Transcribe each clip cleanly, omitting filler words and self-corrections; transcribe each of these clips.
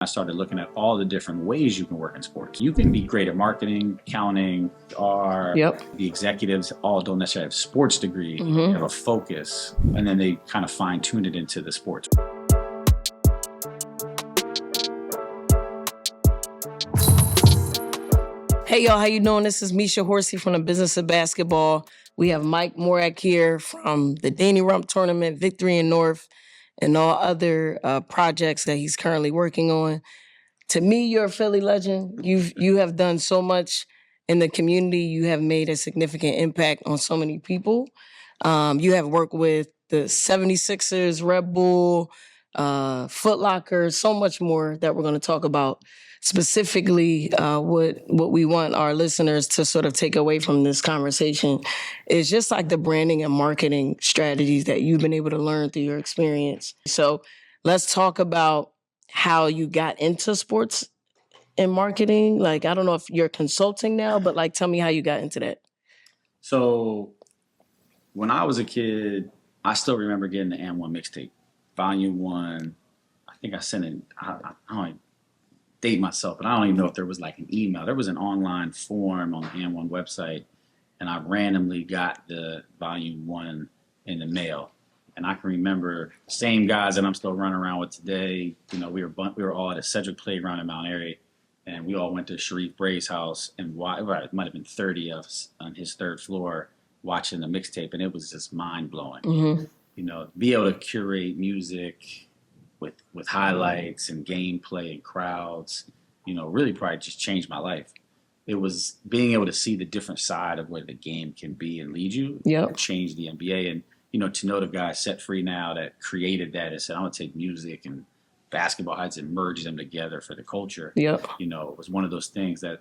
started looking at all the different ways you can work in sports. You can be great at marketing, accounting, PR. Yep. The executives all don't necessarily have a sports degree, they have a focus, and then they kind of fine tune it into the sports. Hey y'all, how you doing? This is Misha Horsey from the Business of Basketball. We have Mike Morak here from the Danny Rumph Tournament, Victory in NORF, and all other projects that he's currently working on. To me, you're a Philly legend. You have done so much in the community. You have made a significant impact on so many people. You have worked with the 76ers, Red Bull, Foot Locker, so much more that we're going to talk about. Specifically, what we want our listeners to sort of take away from this conversation is just like the branding and marketing strategies that you've been able to learn through your experience. So let's talk about how you got into sports and marketing. Like, I don't know if you're consulting now, but like, tell me how you got into that. So when I was a kid, I still remember getting the N1 mixtape, Volume 1. I think I sent it, I don't date myself, but I don't even know if there was like an email. There was an online form on the N1 website, and I randomly got the Volume 1 in the mail. And I can remember the same guys that I'm still running around with today. You know, we were all at a Cedric Playground in Mount Airy, and we all went to Sharif Bray's house, and it might have been 30 of us on his third floor watching the mixtape, and it was just mind-blowing. You know, be able to curate music with highlights and gameplay and crowds, you know, really probably just changed my life. It was being able to see the different side of where the game can be and lead you. Yep. Changed the NBA. And, you know, to know the guy Set Free Now that created that and said, I'm going to take music and basketball heights and merge them together for the culture. Yep. You know, it was one of those things that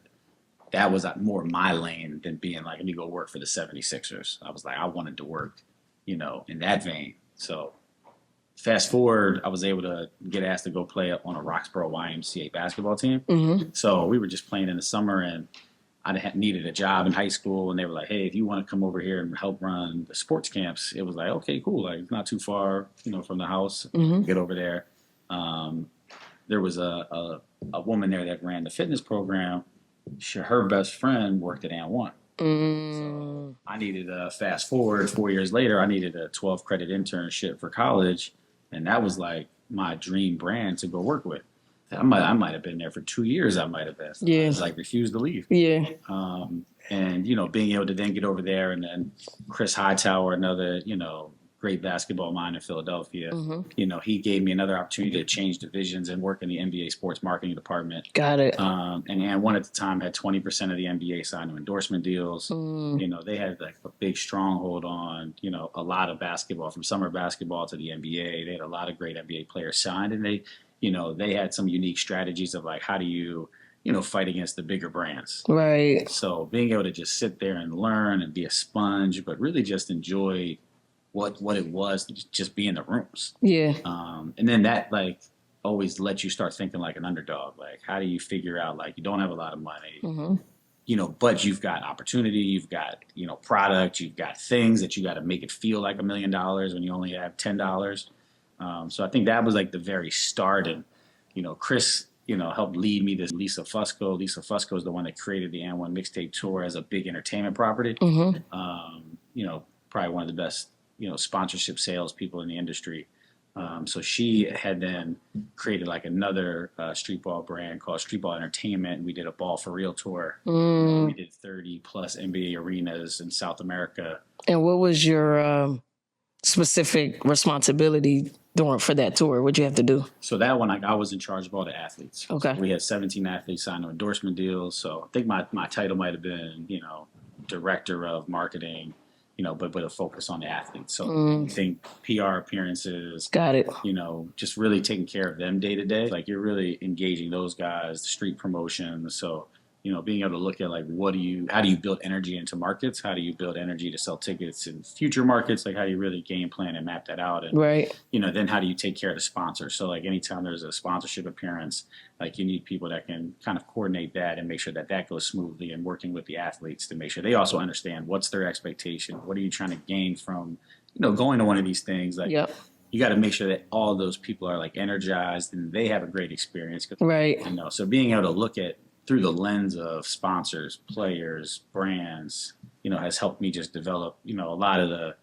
was more my lane than being like, let me go work for the 76ers. I was like, I wanted to work, you know, in that vein. So fast forward, I was able to get asked to go play on a Roxborough YMCA basketball team. So we were just playing in the summer, and I needed a job in high school, and they were like, hey, if you want to come over here and help run the sports camps, it was like, okay, cool. Like, it's not too far, you know, from the house. Get over there. There was a woman there that ran the fitness program. Her best friend worked at N1. So I needed fast forward 4 years later, I needed a 12 credit internship for college. And that was like my dream brand to go work with. I might have been there for 2 years. I might have been. Yeah. I was like, refused to leave. Yeah. And, you know, being able to then get over there, and then Chris Hightower, another, you know, great basketball mind in Philadelphia, you know, he gave me another opportunity to change divisions and work in the NBA sports marketing department. Got it. And one at the time had 20% of the NBA signed to endorsement deals. You know, they had like a big stronghold on, you know, a lot of basketball, from summer basketball to the NBA. They had a lot of great NBA players signed, and they, you know, they had some unique strategies of like, how do you know, fight against the bigger brands. Right. So being able to just sit there and learn and be a sponge, but really just enjoy what it was to just be in the rooms. Yeah. And then that like always lets you start thinking like an underdog. Like, how do you figure out, like, you don't have a lot of money, you know, but you've got opportunity, you've got, you know, product, you've got things that you got to make it feel like $1 million when you only have $10. So I think that was like the very start. And, you know, Chris, you know, helped lead me to Lisa Fusco. Lisa Fusco is the one that created the N1 mixtape tour as a big entertainment property. You know, probably one of the best, you know, sponsorship sales people in the industry. So she had then created like another streetball brand called Streetball Entertainment. And we did a Ball for Real tour. We did 30 plus NBA arenas in South America. And what was your specific responsibility for that tour? What'd you have to do? So that one, I was in charge of all the athletes. Okay. So we had 17 athletes signed to endorsement deals. So I think my title might have been, you know, director of marketing, you know, but with a focus on the athletes. So I think PR appearances. Got it. You know, just really taking care of them day to day. Like, you're really engaging those guys, the street promotion. So, you know, being able to look at like, how do you build energy into markets? How do you build energy to sell tickets in future markets? Like, how do you really game plan and map that out? And, right. You know, then how do you take care of the sponsors? So like, anytime there's a sponsorship appearance, like, you need people that can kind of coordinate that and make sure that that goes smoothly, and working with the athletes to make sure they also understand what's their expectation. What are you trying to gain from, you know, going to one of these things? Like, you got to make sure that all those people are like energized and they have a great experience. Right. You know, so being able to look at through the lens of sponsors, players, brands, you know, has helped me just develop, you know, a lot of the,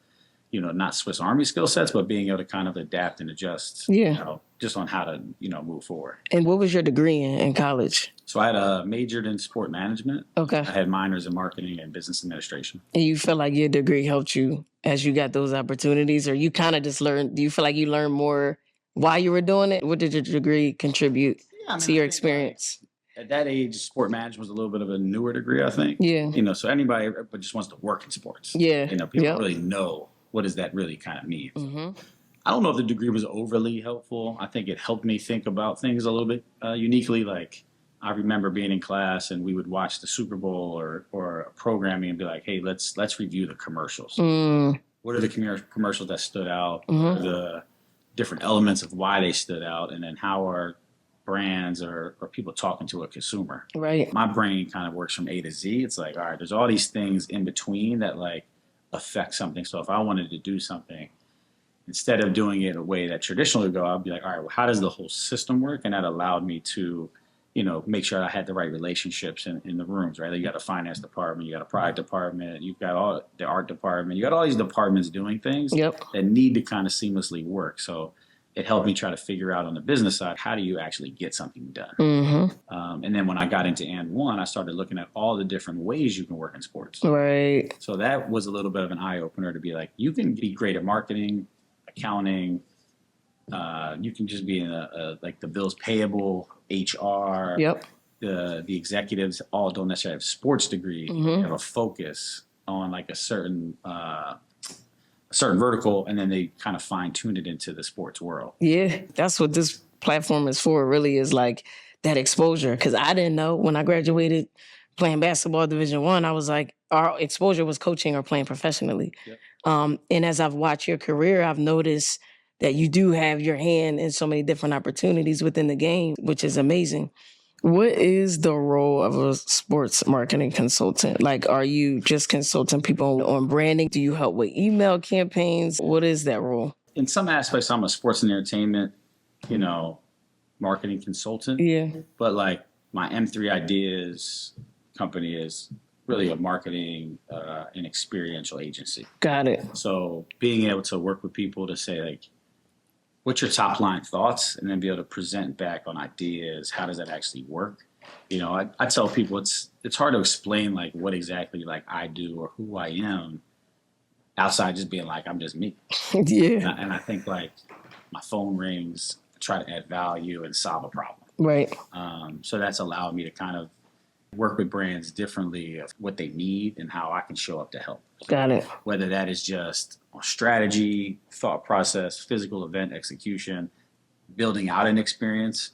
you know, not Swiss Army skill sets, but being able to kind of adapt and adjust, Yeah. you know, just on how to, you know, move forward. And what was your degree in college? So I had majored in sport management. Okay. I had minors in marketing and business administration. And you feel like your degree helped you as you got those opportunities, or you kind of just learned, do you feel like you learned more while you were doing it? What did your degree contribute to your experience? At that age, sport management was a little bit of a newer degree, I think. Yeah. You know, so everybody just wants to work in sports. Yeah. You know, people don't really know what does that really kind of mean. Mm-hmm. I don't know if the degree was overly helpful. I think it helped me think about things a little bit uniquely. Like I remember being in class and we would watch the Super Bowl or programming and be like, hey, let's review the commercials. What are the commercials that stood out? What are the different elements of why they stood out? And then how are brands or people talking to a consumer? Right. My brain kind of works from A to Z. It's like, all right, there's all these things in between that like affect something. So if I wanted to do something, instead of doing it in a way that traditionally would go, I'd be like, all right, well, how does the whole system work? And that allowed me to, you know, make sure I had the right relationships in the rooms, right? You got a finance department, you got a product department, you've got all the art department, you got all these departments doing things that need to kind of seamlessly work. So it helped me try to figure out on the business side, how do you actually get something done? And then when I got into &1, I started looking at all the different ways you can work in sports. Right. So that was a little bit of an eye opener to be like, you can be great at marketing, accounting. You can just be in like the bills payable, HR. The executives all don't necessarily have a sports degree. They have a focus on like a certain vertical, and then they kind of fine tune it into the sports world. Yeah, that's what this platform is for. It really is like that exposure. Because I didn't know when I graduated playing basketball Division I was like, our exposure was coaching or playing professionally. And as I've watched your career, I've noticed that you do have your hand in so many different opportunities within the game, which is amazing. What is the role of a sports marketing consultant? Like, are you just consulting people on branding? Do you help with email campaigns? What is that role? In some aspects, I'm a sports and entertainment, you know, marketing consultant. Yeah. But like my M3 Ideas company is really a marketing and experiential agency. Got it. So being able to work with people to say like, what's your top line thoughts, and then be able to present back on ideas. How does that actually work? You know, I tell people it's hard to explain like what exactly like I do or who I am outside just being like, I'm just me. Yeah. And I think like my phone rings, I try to add value and solve a problem. Right. So that's allowed me to kind of work with brands differently of what they need and how I can show up to help. Got it. Whether that is just strategy, thought process, physical event execution, building out an experience,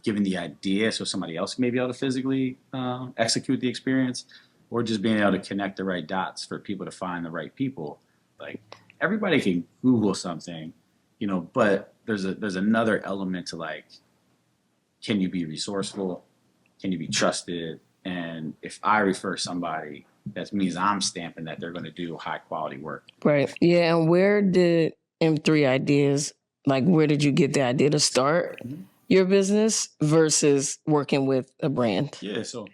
giving the idea so somebody else may be able to physically execute the experience, or just being able to connect the right dots for people to find the right people. Like everybody can Google something, you know, but there's another element to like, can you be resourceful? Can you be trusted? And if I refer somebody, that means I'm stamping that they're going to do high quality work. Right. Yeah. And where did M3 Ideas, like where did you get the idea to start your business versus working with a brand? Yeah. So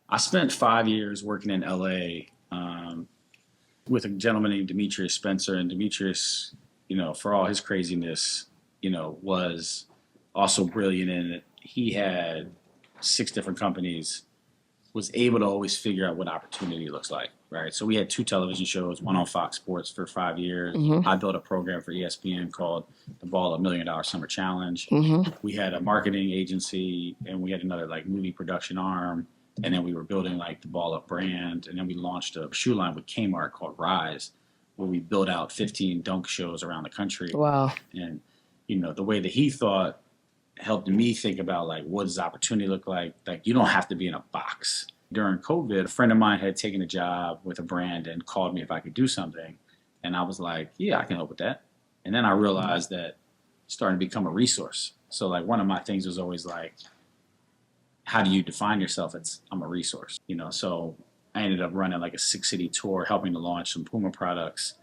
I spent 5 years working in LA with a gentleman named Demetrius Spencer. And Demetrius, you know, for all his craziness, you know, was also brilliant in it. He had 6 different companies, was able to always figure out what opportunity looks like, right? So we had 2 television shows, one on Fox Sports for 5 years. I built a program for ESPN called the Ball $1 Million Summer Challenge. We had a marketing agency, and we had another like movie production arm. And then we were building like the Ball Up brand. And then we launched a shoe line with Kmart called Rise, where we built out 15 dunk shows around the country. Wow. And, you know, the way that he thought helped me think about like, what does opportunity look like? Like, you don't have to be in a box. During COVID, a friend of mine had taken a job with a brand and called me if I could do something. And I was like, yeah, I can help with that. And then I realized that it's starting to become a resource. So like one of my things was always like, how do you define yourself? I'm a resource, you know? So I ended up running like a 6-city tour, helping to launch some PUMA products.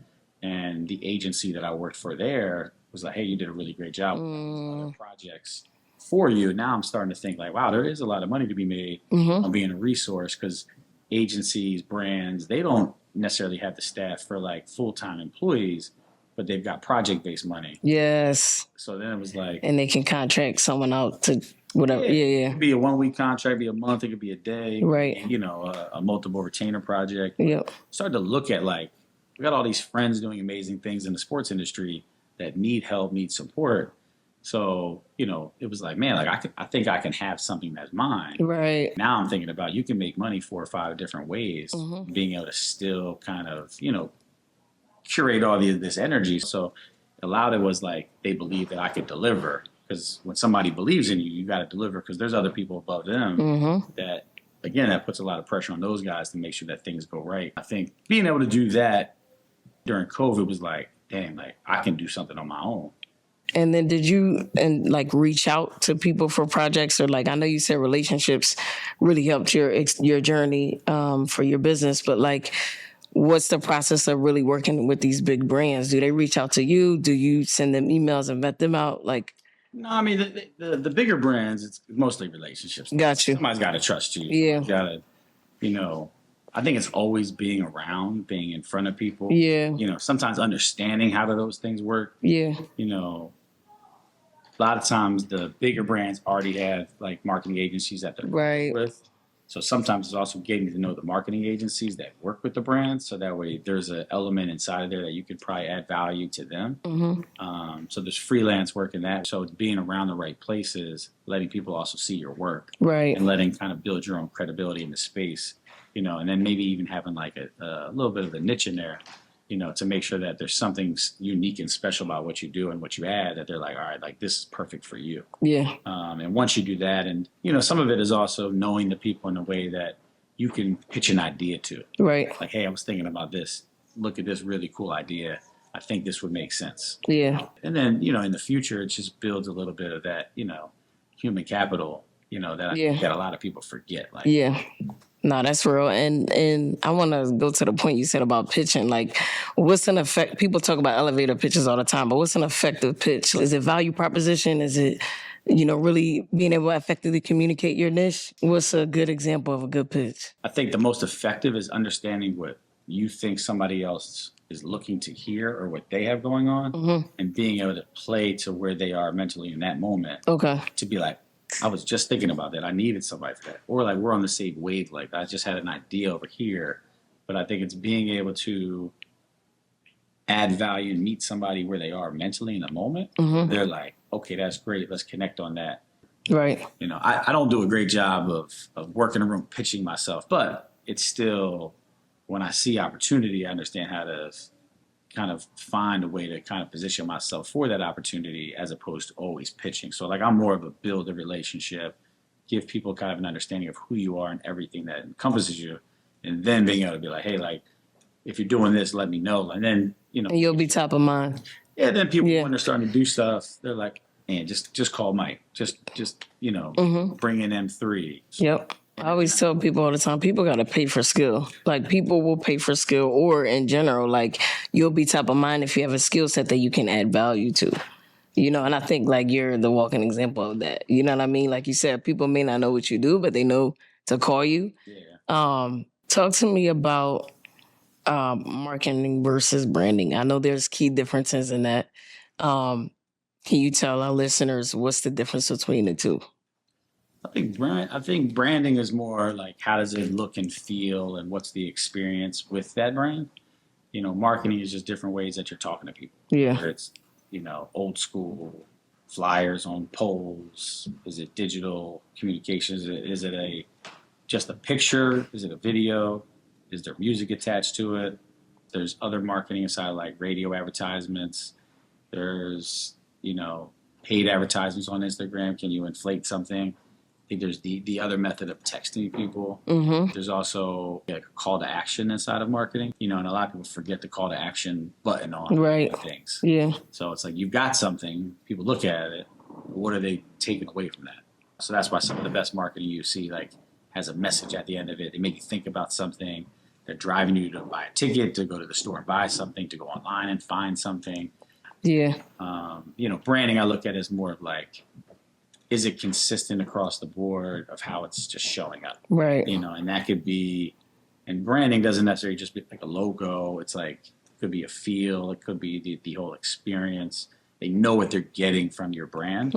And the agency that I worked for there was like, hey, you did a really great job with these other projects for you. Now I'm starting to think like, wow, there is a lot of money to be made on being a resource, because agencies, brands, they don't necessarily have the staff for like full-time employees, but they've got project-based money. Yes. So then it was like, And they can contract someone out to whatever. it could be a 1 week contract, be a month, it could be a day, Right. you know, a multiple retainer project. Yep. Started to look at like, we got all these friends doing amazing things in the sports industry that need help, need support. So, you know, it was like, man, like I think I can have something that's mine. Right. Now I'm thinking about, you can make money 4 or 5 different ways, being able to still kind of, you know, curate all this energy. So a lot of it was like, they believed that I could deliver, because when somebody believes in you, you got to deliver, because there's other people above them that, again, that puts a lot of pressure on those guys to make sure that things go right. I think being able to do that during COVID was like, damn, like I can do something on my own. And then did you like reach out to people for projects, or like, I know you said relationships really helped your journey for your business, but like, what's the process of really working with these big brands? Do they reach out to you? Do you send them emails and vet them out? Like, no, I mean the bigger brands, it's mostly relationships. Got you. Somebody's got to trust you. Yeah. Got to, you know. I think it's always being around, being in front of people. Yeah. You know, sometimes understanding how those things work. Yeah. You know, a lot of times the bigger brands already have like marketing agencies that they're Right. with. So sometimes it's also getting to know the marketing agencies that work with the brands. So that way there's an element inside of there that you could probably add value to them. So there's freelance work in that. So it's being around the right places, letting people also see your work. Right. And letting kind of build your own credibility in the space, you know, and then maybe even having like a little bit of a niche in there, you know, to make sure that there's something unique and special about what you do and what you add, that they're like, all right, like this is perfect for you. Yeah. And once you do that, and, you know, some of it is also knowing the people in a way that you can pitch an idea to. Right. Like, hey, I was thinking about this. Look at this really cool idea. I think this would make sense. Yeah. And then, you know, in the future, it just builds a little bit of that, you know, human capital, you know, that I think that a lot of people forget. Like, yeah. No, that's real. And I want to go to the point you said about pitching. Like, what's an effect? People talk about elevator pitches all the time, but what's an effective pitch? Is it value proposition? Is it, you know, really being able to effectively communicate your niche? What's a good example of a good pitch? I think the most effective is understanding what you think somebody else is looking to hear or what they have going on, and being able to play to where they are mentally in that moment. Okay. To be like, I was just thinking about that. I needed somebody for that. Or like, we're on the same wavelength. I just had an idea over here. But I think it's being able to add value and meet somebody where they are mentally in the moment. They're like, okay, that's great. Let's connect on that. Right. You know, I don't do a great job of working a room pitching myself, but it's still, when I see opportunity, I understand how to kind of find a way to kind of position myself for that opportunity, as opposed to always pitching. So like, I'm more of a build a relationship, give people kind of an understanding of who you are and everything that encompasses you, and then being able to be like, hey, like, if you're doing this, let me know. And then, you know, And you'll be top of mind. Yeah, then people, when they're starting to do stuff, they're like, man, just call Mike. Just you know, bring in M3. Yep. I always tell people all the time, people got to pay for skill. Like, people will pay for skill, or in general, like, you'll be top of mind if you have a skill set that you can add value to. You know, and I think, like, you're the walking example of that. You know what I mean? Like you said, people may not know what you do, but they know to call you. Yeah. Talk to me about marketing versus branding. I know there's key differences in that. Can you tell our listeners what's the difference between the two? I think branding is more like, how does it look and feel, and what's the experience with that brand? You know, marketing is just different ways that you're talking to people. Yeah. Whether it's, you know, old school flyers on poles. Is it digital communications? Is it just a picture? Is it a video? Is there music attached to it? There's other marketing aside, like radio advertisements. There's, you know, paid advertisements on Instagram. Can you inflate something? I think there's the other method of texting people. There's also like a call to action inside of marketing, you know, and a lot of people forget the call to action button on things. Yeah. So it's like, you've got something, people look at it, what are they taking away from that? So that's why some of the best marketing you see, like, has a message at the end of it. They make you think about something. They're driving you to buy a ticket, to go to the store and buy something, to go online and find something. Yeah. Branding I look at as more of like, is it consistent across the board of how it's just showing up? Right. And that could be, and branding doesn't necessarily just be like a logo. It's like, it could be a feel. It could be the whole experience. They know what they're getting from your brand.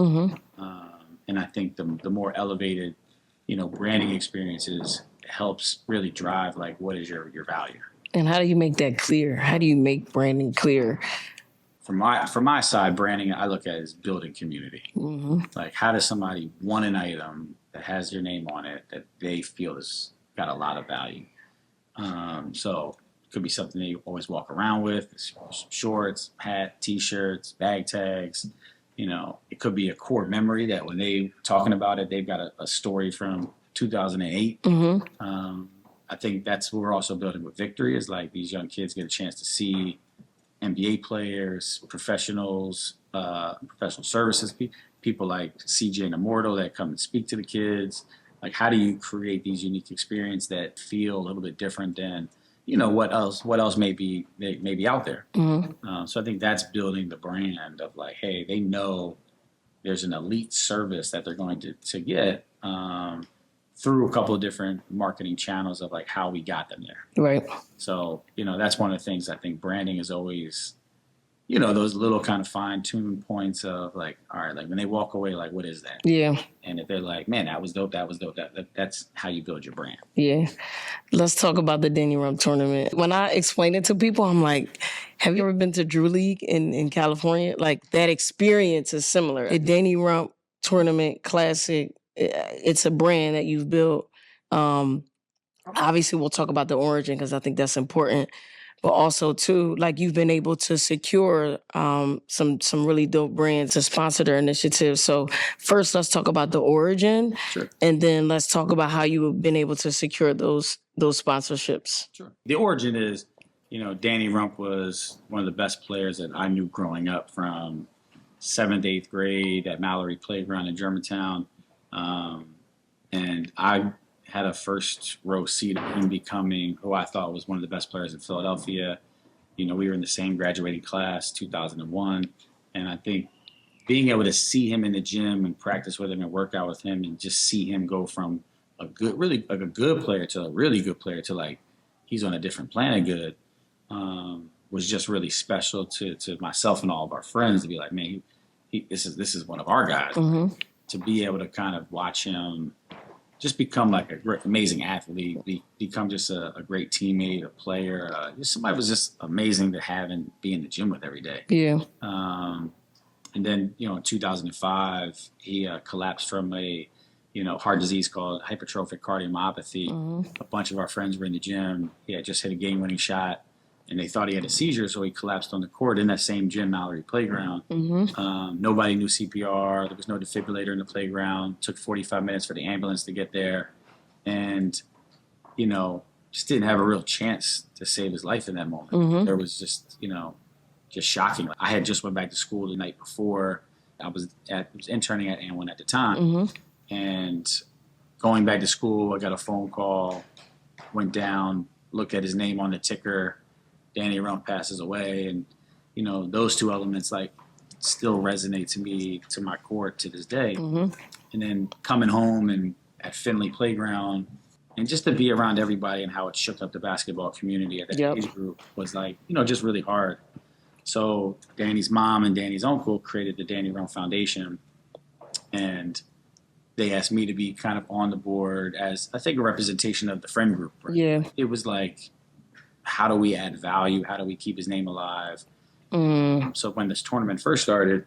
And I think the more elevated, branding experiences helps really drive like, what is your value? And how do you make that clear? How do you make branding clear? From my side, branding I look at as building community. Like, how does somebody want an item that has your name on it that they feel has got a lot of value? So it could be something that you always walk around with, shorts, hat, T-shirts, bag tags. It could be a core memory that when they talking about it, they've got a story from 2008. I think that's what we're also building with Victory is like these young kids get a chance to see NBA players, professionals, professional services, people like CJ and Immortal that come and speak to the kids. Like, how do you create these unique experiences that feel a little bit different than, what else may be out there? So I think that's building the brand of like, hey, they know there's an elite service that they're going to get through a couple of different marketing channels of like how we got them there. Right. So, that's one of the things I think branding is always, those little kind of fine-tuned points of like, all right, like when they walk away, like, what is that? Yeah. And if they're like, man, that was dope, that's how you build your brand. Yeah. Let's talk about the Danny Rumph Tournament. When I explain it to people, I'm like, have you ever been to Drew League in California? Like, that experience is similar. The Danny Rumph Tournament Classic, it's a brand that you've built. Obviously, we'll talk about the origin because I think that's important. But also, too, like you've been able to secure some really dope brands to sponsor their initiatives. So first, let's talk about the origin. Sure. And then let's talk about how you've been able to secure those sponsorships. Sure. The origin is, Danny Rumph was one of the best players that I knew growing up from 7th, 8th grade at Mallory Playground in Germantown. And I had a first row seat of him becoming who I thought was one of the best players in Philadelphia. We were in the same graduating class, 2001. And I think being able to see him in the gym and practice with him and work out with him and just see him go from a good player to a really good player to like, he's on a different planet good, was just really special to myself and all of our friends to be like, man, this is one of our guys. To be able to kind of watch him just become like a great, amazing athlete, become just a great teammate, a player. Just somebody was just amazing to have and be in the gym with every day. Yeah. And then, in 2005, he collapsed from a, heart disease called hypertrophic cardiomyopathy. A bunch of our friends were in the gym. He had just hit a game-winning shot, and they thought he had a seizure, so he collapsed on the court in that same gym, Mallory Playground. Nobody knew CPR. There was no defibrillator in the playground. It took 45 minutes for the ambulance to get there. And, just didn't have a real chance to save his life in that moment. There was just, just shocking. I had just went back to school the night before. I was interning at N1 at the time. And going back to school, I got a phone call, went down, looked at his name on the ticker. Danny Rumph passes away, and those two elements like still resonate to me to my core to this day. And then coming home and at Finley Playground, and just to be around everybody and how it shook up the basketball community at that age group was like just really hard. So Danny's mom and Danny's uncle created the Danny Rumph Foundation, and they asked me to be kind of on the board as I think a representation of the friend group. Right? Yeah, it was like, how do we add value? How do we keep his name alive? So when this tournament first started,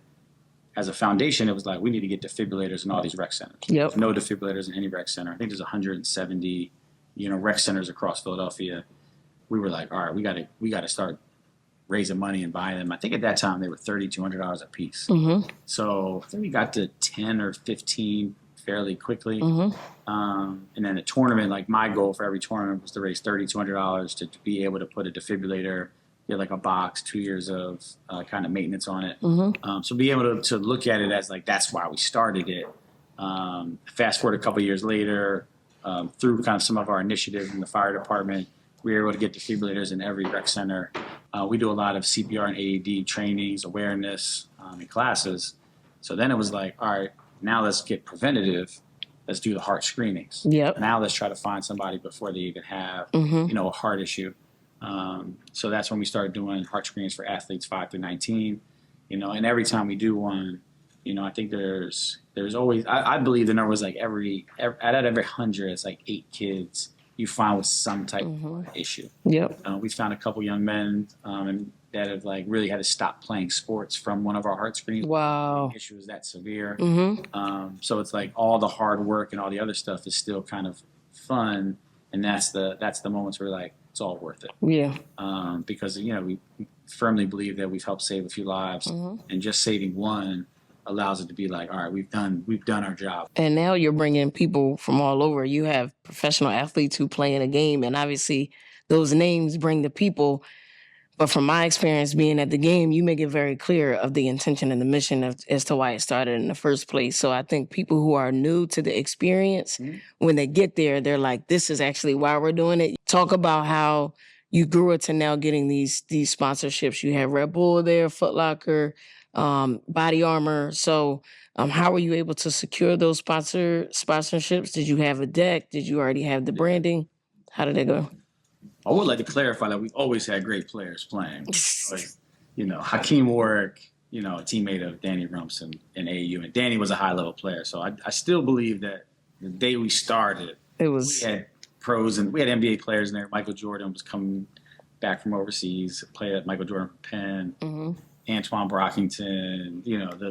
as a foundation, it was like, we need to get defibrillators in all these rec centers. There's no defibrillators in any rec center. I think there's 170, rec centers across Philadelphia. We were like, all right, we got to start raising money and buying them. I think at that time they were $3,200 a piece. So I think we got to 10 or 15 fairly quickly. And then the tournament, like my goal for every tournament was to raise $3,200 to be able to put a defibrillator, get like a box, 2 years of kind of maintenance on it. So be able to look at it as like, that's why we started it. Fast forward a couple years later, through kind of some of our initiatives in the fire department, we were able to get defibrillators in every rec center. We do a lot of CPR and AED trainings, awareness, and classes. So then it was like, all right, now let's get preventative. Let's do the heart screenings. Yep. Now let's try to find somebody before they even have, a heart issue. So that's when we started doing heart screenings for athletes 5 through 19. And every time we do one, I think there's always, I believe the number was like every 100, it's like 8 kids you find with some type of issue. Yep. We found a couple young men that have like really had to stop playing sports from one of our heart screens. Wow. The issue is that severe. So it's like all the hard work and all the other stuff is still kind of fun. And that's the moments where like, it's all worth it. Yeah. Because, we firmly believe that we've helped save a few lives, and just saving one allows it to be like, all right, we've done our job. And now you're bringing people from all over. You have professional athletes who play in a game, and obviously those names bring the people. But from my experience being at the game, you make it very clear of the intention and the mission as to why it started in the first place. So I think people who are new to the experience, when they get there, they're like, this is actually why we're doing it. Talk about how you grew it to now getting these sponsorships. You had Red Bull there, Foot Locker, Body Armor. So how were you able to secure those sponsorships? Did you have a deck? Did you already have the branding? How did it go? I would like to clarify that we've always had great players playing. Hakeem Warwick, a teammate of Danny Rumph in AAU. And Danny was a high-level player. So I still believe that the day we started, we had pros and we had NBA players in there. Michael Jordan was coming back from overseas, played at Michael Jordan for Penn. Antoine Brockington,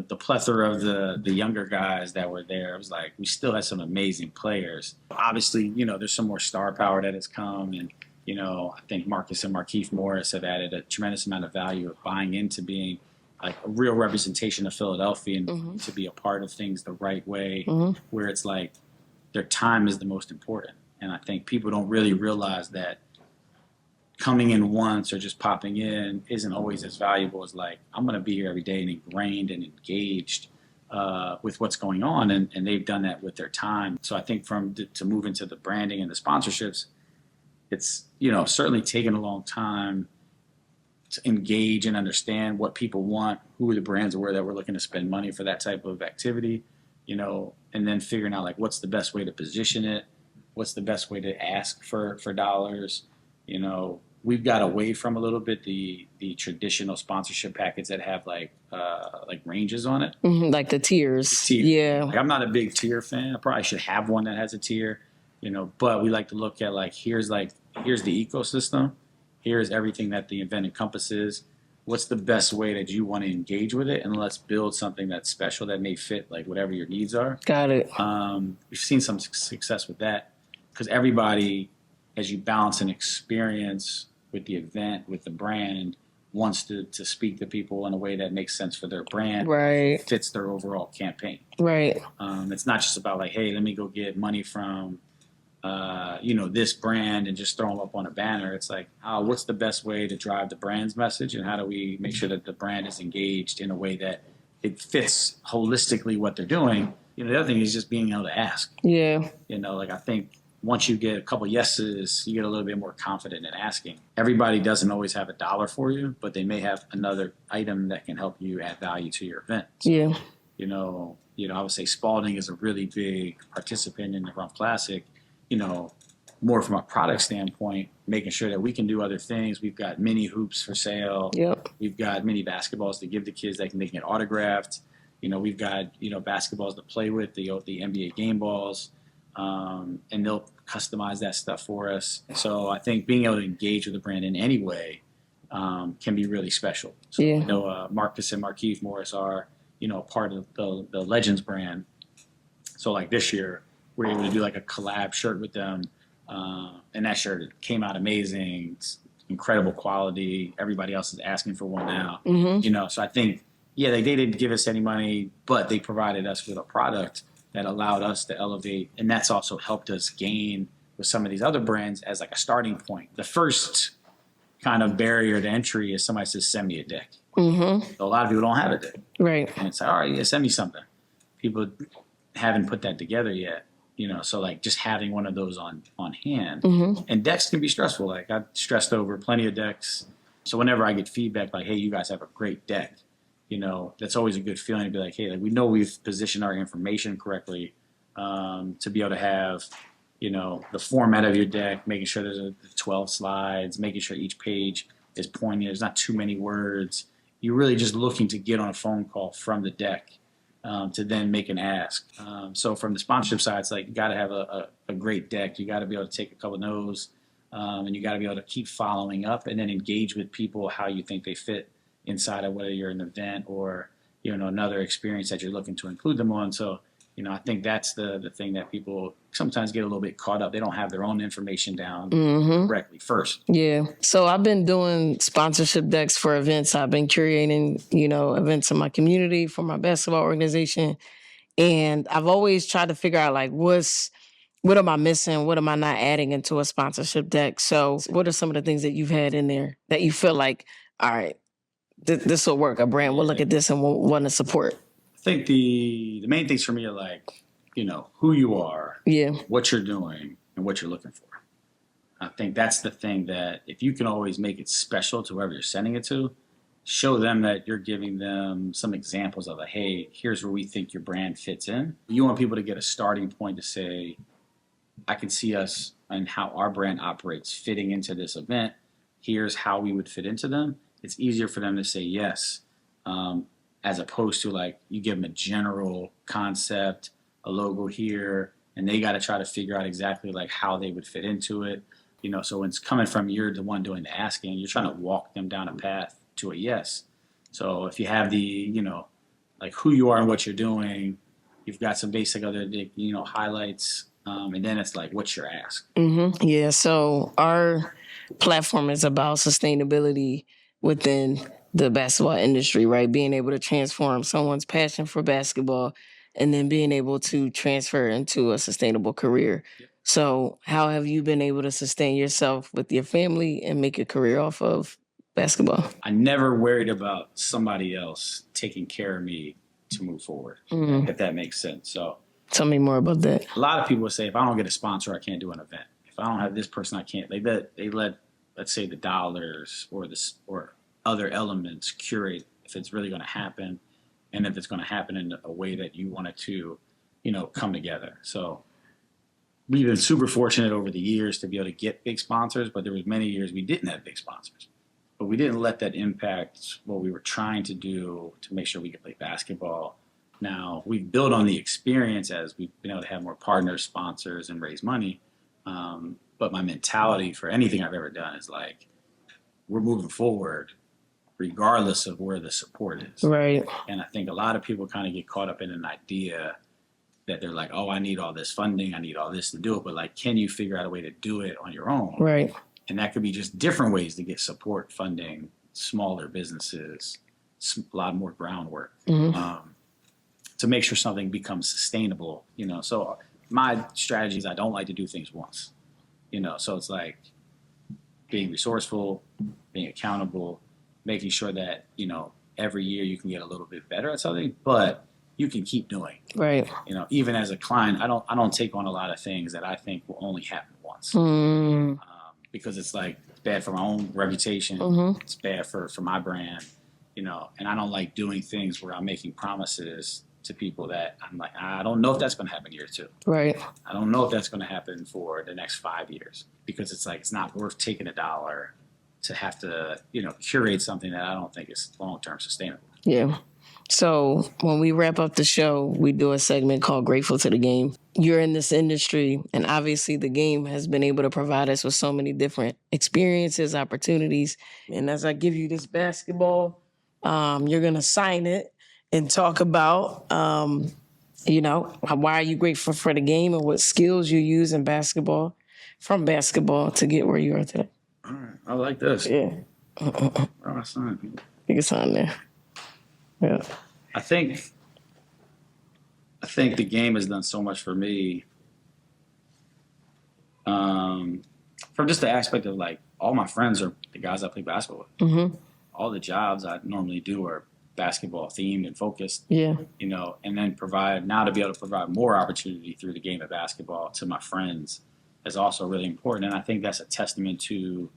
the plethora of the younger guys that were there. It was like we still had some amazing players. Obviously, there's some more star power that has come. And, I think Marcus and Markieff Morris have added a tremendous amount of value of buying into being like a real representation of Philadelphia and to be a part of things the right way, where it's like their time is the most important. And I think people don't really realize that coming in once or just popping in isn't always as valuable as like, I'm going to be here every day and ingrained and engaged with what's going on. And they've done that with their time. So I think to move into the branding and the sponsorships, it's, certainly taken a long time to engage and understand what people want, who the brands were that were looking to spend money for that type of activity, and then figuring out like, what's the best way to position it? What's the best way to ask for dollars? We've got away from a little bit the traditional sponsorship packets that have like ranges on it. Like the tiers. Yeah. Like, I'm not a big tier fan. I probably should have one that has a tier, but we like to look at like, here's the ecosystem. Here's everything that the event encompasses. What's the best way that you want to engage with it? And let's build something that's special that may fit like whatever your needs are. Got it. We've seen some success with that because everybody, as you balance an experience with the event, with the brand, wants to speak to people in a way that makes sense for their brand, right? Fits their overall campaign, right? It's not just about like, hey, let me go get money from, this brand and just throw them up on a banner. It's like, what's the best way to drive the brand's message, and how do we make sure that the brand is engaged in a way that it fits holistically what they're doing? The other thing is just being able to ask. Yeah. I think once you get a couple yeses, you get a little bit more confident in asking. Everybody doesn't always have $1 for you, but they may have another item that can help you add value to your event. So, yeah. I would say Spalding is a really big participant in the Rumph Classic, more from a product standpoint, making sure that we can do other things. We've got mini hoops for sale. Yep. We've got mini basketballs to give the kids that they can get autographed. We've got, basketballs to play with, the NBA game balls. And they'll customize that stuff for us. So I think being able to engage with the brand in any way can be really special. So yeah. I know Marcus and Markieff Morris are, part of the Legends brand. So like this year, we're able to do like a collab shirt with them. And that shirt came out amazing. It's incredible quality. Everybody else is asking for one now. So I think, they didn't give us any money, but they provided us with a product that allowed us to elevate. And that's also helped us gain with some of these other brands as like a starting point. The first kind of barrier to entry is somebody says, send me a deck. So a lot of people don't have a deck. Right. And it's like, all right, send me something. People haven't put that together yet. So like just having one of those on hand. And decks can be stressful. Like I've stressed over plenty of decks. So whenever I get feedback like, hey, you guys have a great deck, that's always a good feeling to be like, hey, like we know we've positioned our information correctly, to be able to have, the format of your deck, making sure there's 12 slides, making sure each page is poignant. There's not too many words. You're really just looking to get on a phone call from the deck, to then make an ask. So from the sponsorship side, it's like you got to have a great deck. You got to be able to take a couple of no's, and you got to be able to keep following up and then engage with people how you think they fit inside of whether you're an event or another experience that you're looking to include them on. So I think that's the thing that people sometimes get a little bit caught up. They don't have their own information down correctly first. Yeah. So I've been doing sponsorship decks for events. I've been curating, events in my community for my basketball organization. And I've always tried to figure out like what am I missing? What am I not adding into a sponsorship deck? So what are some of the things that you've had in there that you feel like, all right, this will work. A brand will look at this and will want to support? I think the main things for me are like, who you are, what you're doing, and what you're looking for. I think that's the thing that if you can always make it special to whoever you're sending it to, show them that you're giving them some examples of like, hey, here's where we think your brand fits in. You want people to get a starting point to say, I can see us and how our brand operates fitting into this event. Here's how we would fit into them. It's easier for them to say yes, as opposed to like you give them a general concept, a logo here, and they got to try to figure out exactly like how they would fit into it. So when it's coming from you're the one doing the asking, you're trying to walk them down a path to a yes. So if you have the, like who you are and what you're doing, you've got some basic other, highlights, and then it's like, what's your ask? Yeah. So our platform is about sustainability within the basketball industry, right? Being able to transform someone's passion for basketball and then being able to transfer into a sustainable career. Yep. So how have you been able to sustain yourself with your family and make a career off of basketball? I never worried about somebody else taking care of me to move forward, if that makes sense. So tell me more about that. A lot of people would say, if I don't get a sponsor, I can't do an event. If I don't have this person, I can't. They let let's say the dollars or other elements curate if it's really going to happen and if it's going to happen in a way that you want it to, come together. So we've been super fortunate over the years to be able to get big sponsors, but there was many years we didn't have big sponsors. But we didn't let that impact what we were trying to do to make sure we could play basketball. Now, we've built on the experience as we've been able to have more partners, sponsors, and raise money. But my mentality for anything I've ever done is like, we're moving forward regardless of where the support is. Right. And I think a lot of people kind of get caught up in an idea that they're like, oh, I need all this funding, I need all this to do it. But like, can you figure out a way to do it on your own? Right. And that could be just different ways to get support funding, smaller businesses, a lot more groundwork, to make sure something becomes sustainable, So my strategy is I don't like to do things once, So it's like being resourceful, being accountable, making sure that, every year you can get a little bit better at something, but you can keep doing. Right. Even as a client, I don't take on a lot of things that I think will only happen once. Because it's like bad for my own reputation. It's bad for my brand, and I don't like doing things where I'm making promises to people that I'm like, I don't know if that's going to happen year 2. Right. I don't know if that's going to happen for the next 5 years, because it's like, it's not worth taking $1 to have to, curate something that I don't think is long-term sustainable. Yeah. So when we wrap up the show, we do a segment called Grateful to the Game. You're in this industry, and obviously the game has been able to provide us with so many different experiences, opportunities. And as I give you this basketball, you're going to sign it and talk about, why are you grateful for the game and what skills you use in basketball, from basketball to get where you are today. All right. I like this. Yeah. Where do I sign? You can sign there. Yeah. I think the game has done so much for me, from just the aspect of like all my friends are the guys I play basketball with. All the jobs I normally do are basketball themed and focused. Yeah. You know, and then to be able to provide more opportunity through the game of basketball to my friends is also really important. And I think that's a testament to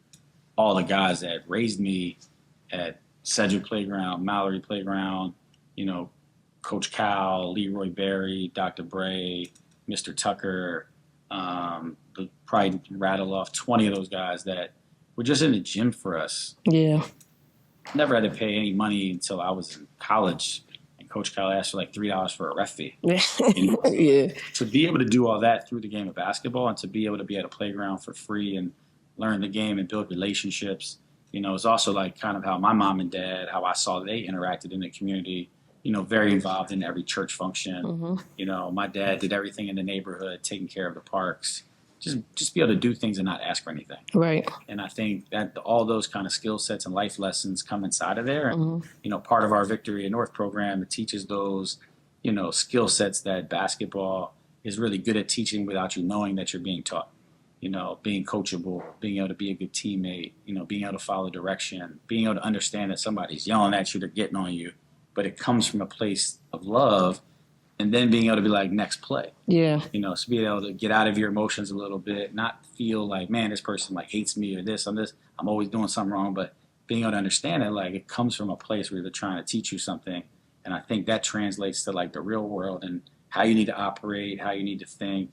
all the guys that raised me at Sedgwick Playground, Mallory Playground, you know, Coach Cal, Leroy Berry, Dr. Bray, Mr. Tucker, probably rattle off 20 of those guys that were just in the gym for us. Yeah. Never had to pay any money until I was in college. And Coach Cal asked for like $3 for a ref fee. You know? Yeah. To be able to do all that through the game of basketball and to be able to be at a playground for free and learn the game and build relationships, you know, it's also like kind of how my mom and dad, how I saw they interacted in the community, you know, very involved in every church function. Mm-hmm. You know, my dad did everything in the neighborhood, taking care of the parks, just be able to do things and not ask for anything. Right. And I think that all those kind of skill sets and life lessons come inside of there. And, Mm-hmm. you know, part of our Victory in North program, it teaches those, you know, skill sets that basketball is really good at teaching without you knowing that you're being taught. You know, being coachable, being able to be a good teammate, you know, being able to follow direction, being able to understand that somebody's yelling at you, they're getting on you, but it comes from a place of love, and then being able to be like, next play. Yeah. You know, so being able to get out of your emotions a little bit, not feel like, man, this person like hates me or this, I'm always doing something wrong, but being able to understand it, like it comes from a place where they're trying to teach you something. And I think that translates to like the real world and how you need to operate, how you need to think,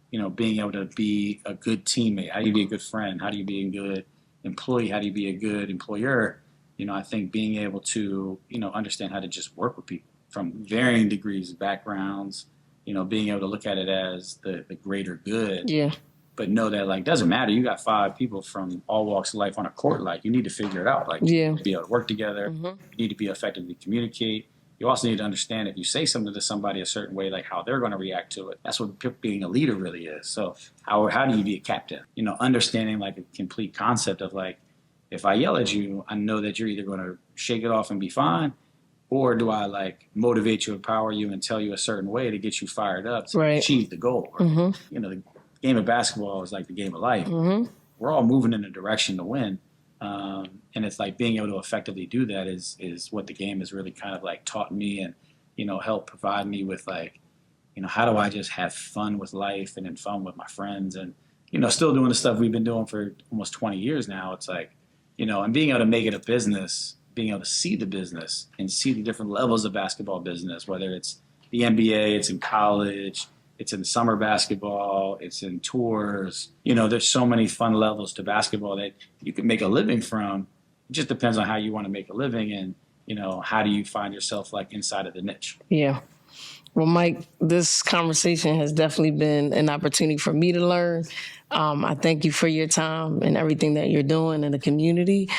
you know, being able to be a good teammate. How do you be a good friend? How do you be a good employee? How do you be a good employer? You know, I think being able to, you know, understand how to just work with people from varying degrees, backgrounds, you know, being able to look at it as the greater good. Yeah. But know that, like, doesn't matter. You got 5 people from all walks of life on a court. Like, you need to figure it out. Like, Yeah. you need to be able to work together. Mm-hmm. You need to be effectively communicate. You also need to understand if you say something to somebody a certain way, like how they're going to react to it. That's what being a leader really is. So how do you be a captain? You know, understanding like a complete concept of like, if I yell at you, I know that you're either going to shake it off and be fine, or do I like motivate you, empower you, and tell you a certain way to get you fired up to Right. achieve the goal? Mm-hmm. You know, the game of basketball is like the game of life. Mm-hmm. We're all moving in a direction to win. And it's like being able to effectively do that is what the game has really kind of like taught me and, you know, helped provide me with like, you know, how do I just have fun with life and then fun with my friends and, you know, still doing the stuff we've been doing for almost 20 years now. It's like, you know, and being able to make it a business, being able to see the business and see the different levels of basketball business, whether it's the NBA, it's in college, it's in summer basketball, it's in tours. You know, there's so many fun levels to basketball that you can make a living from. It just depends on how you want to make a living and, you know, how do you find yourself like inside of the niche. Yeah. Well, Mike, this conversation has definitely been an opportunity for me to learn. I thank you for your time and everything that you're doing in the community.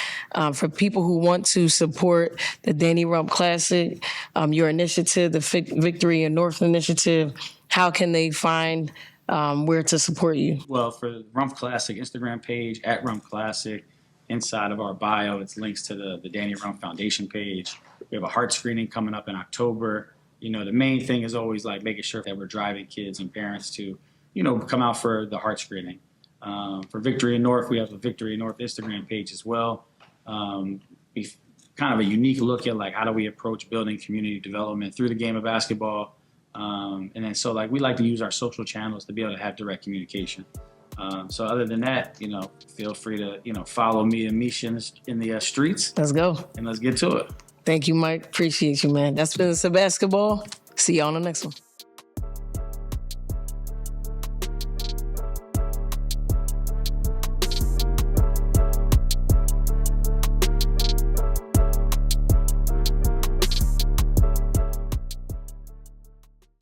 For people who want to support the Danny Rumph Classic, your initiative, the Victory in North initiative, how can they find where to support you? Well, for the Rumph Classic Instagram page, at Rumph Classic, inside of our bio, it's links to the Danny Rumph Foundation page. We have a heart screening coming up in October. You know, the main thing is always like making sure that we're driving kids and parents to, you know, come out for the heart screening. For Victory in North, we have a Victory in North Instagram page as well. We've kind of a unique look at like how do we approach building community development through the game of basketball. And then so like we like to use our social channels to be able to have direct communication. So other than that, you know, feel free to, you know, follow me and Misha in the streets. Let's go. And let's get to it. Thank you, Mike. Appreciate you, man. That's Business of Basketball. See you on the next one.